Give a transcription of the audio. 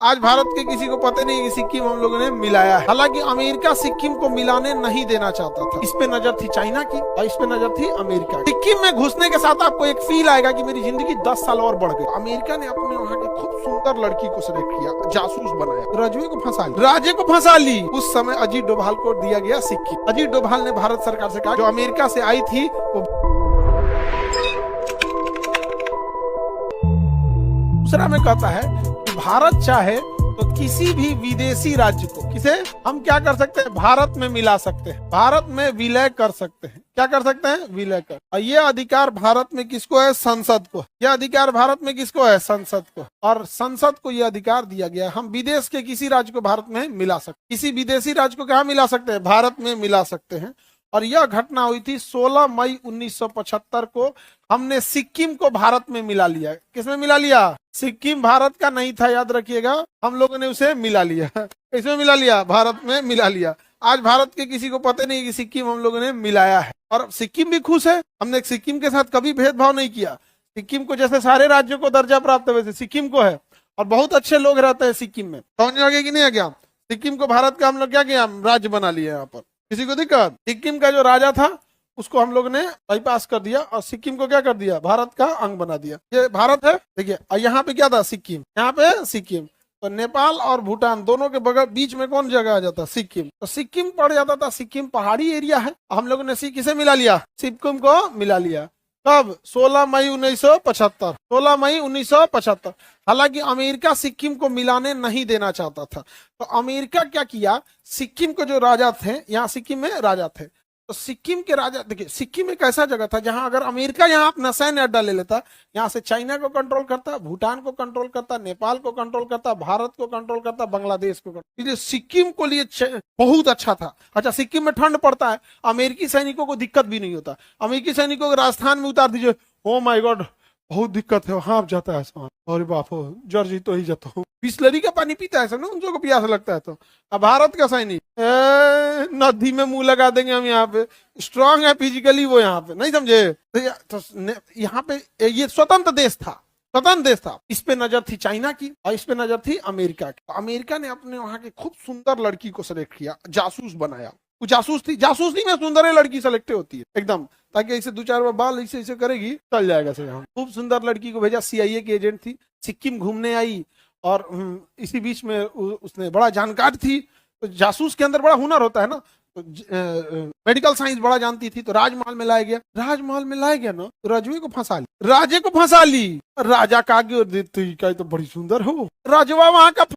आज भारत के किसी को पता नहीं कि सिक्किम हम लोगों ने मिलाया है। हालांकि अमेरिका सिक्किम को मिलाने नहीं देना चाहता था। इस पे नजर थी चाइना की और इस पे नजर थी अमेरिका की। सिक्किम में घुसने के साथ आपको एक फील आएगा कि मेरी जिंदगी 10 साल और बढ़ गई। अमेरिका ने अपने वहाँ की खूब सुंदर लड़की को सेलेक्ट किया, जासूस बनाया, राजे को फंसा ली, राजे को फंसा ली। उस समय अजीत डोभाल को दिया गया सिक्किम। अजीत डोभाल ने भारत सरकार से कहा जो अमेरिका से आई थी वो। दूसरा में कहता है कि भारत चाहे तो किसी भी विदेशी राज्य को किसे हम क्या कर सकते हैं, भारत में मिला सकते हैं, भारत में विलय कर सकते हैं। क्या कर सकते हैं, विलय कर। और ये अधिकार भारत में किसको है, संसद को। यह अधिकार भारत में किसको है, संसद को। और संसद को यह अधिकार दिया गया हम विदेश के किसी राज्य को भारत में मिला सकते, किसी विदेशी राज्य को कहाँ मिला सकते हैं, भारत में मिला सकते हैं। और यह घटना हुई थी 16 मई 1975 को। हमने सिक्किम को भारत में मिला लिया। किसमें मिला लिया, सिक्किम भारत का नहीं था, याद रखिएगा। हम लोगों ने उसे मिला लिया। किसमें मिला लिया, भारत में मिला लिया। आज भारत के किसी को पता नहीं कि सिक्किम हम लोगों ने मिलाया है। और सिक्किम भी खुश है। हमने सिक्किम के साथ कभी भेदभाव नहीं किया। सिक्किम को जैसे सारे राज्यों को दर्जा प्राप्त है वैसे सिक्किम को है। और बहुत अच्छे लोग रहते हैं सिक्किम में। समझ लगे कि नहीं है क्या, सिक्किम को भारत का हम लोग क्या किया, राज्य बना लिया यहाँ पर। किसी को दिक्कत, सिक्किम का जो राजा था उसको हम लोग ने बाईपास कर दिया और सिक्किम को क्या कर दिया, भारत का अंग बना दिया। ये भारत है, देखिए। और यहाँ पे क्या था, सिक्किम। यहाँ पे सिक्किम। तो नेपाल और भूटान दोनों के बगल बीच में कौन जगह आ जाता, सिक्किम। तो सिक्किम पड़ जाता था। सिक्किम पहाड़ी एरिया है। हम लोगों ने किसे मिला लिया, सिक्किम को मिला लिया। कब, 16 मई 1975। 16 मई 1975। हालांकि अमेरिका सिक्किम को मिलाने नहीं देना चाहता था। तो अमेरिका क्या किया, सिक्किम के जो राजा थे, यहाँ सिक्किम में राजा थे, तो सिक्किम के राजा, देखिए सिक्किम एक ऐसा जगह था जहां अगर अमेरिका यहाँ अपना सैन्य अड्डा ले लेता, यहाँ से चाइना को कंट्रोल करता, भूटान को कंट्रोल करता, नेपाल को कंट्रोल करता, भारत को कंट्रोल करता, बांग्लादेश को कंट्रोल। इसलिए सिक्किम को लिए बहुत अच्छा था। अच्छा, सिक्किम में ठंड पड़ता है, अमेरिकी सैनिकों को दिक्कत भी नहीं होता। अमेरिकी सैनिकों को राजस्थान में उतार दीजिए, ओ माय गॉड बहुत दिक्कत है, वहां जाता है सामान, अरे बाप हो जर्जी तो ही जाता हूँ, बिस्लरी का पानी पीता है सब ना, उनको प्यास लगता है। तो अब भारत का सैनिक नदी में मुंह लगा देंगे हम, यहाँ पे स्ट्रांग है फिजिकली वो, यहाँ पे नहीं समझे। तो यहाँ पे ये स्वतंत्र देश था, स्वतंत्र देश था। इस पे नजर थी चाइना की और इस पे नजर थी अमेरिका की। तो अमेरिका ने अपने वहां की खूब सुंदर लड़की को सेलेक्ट किया, जासूस बनाया। वो जासूस थी, जासूस नहीं में सुंदर लड़की सेलेक्ट होती है एकदम, ताकि ऐसे 2-4 बार बाल ऐसे ऐसे करेगी चल जाएगा से। यहाँ खूब सुंदर लड़की को भेजा, CIA की एजेंट थी, सिक्किम घूमने आई। और इसी बीच में उसने बड़ा जानकार थी। तो जासूस के अंदर बड़ा हुनर होता है ना। तो मेडिकल साइंस बड़ा जानती थी। तो राजमहल में लाया गया, राजमहल में लाया गया ना, तो राजवे को फंसा ली, राजे को फंसा ली। राजा का तो बड़ी सुंदर हो, राजवा वहां का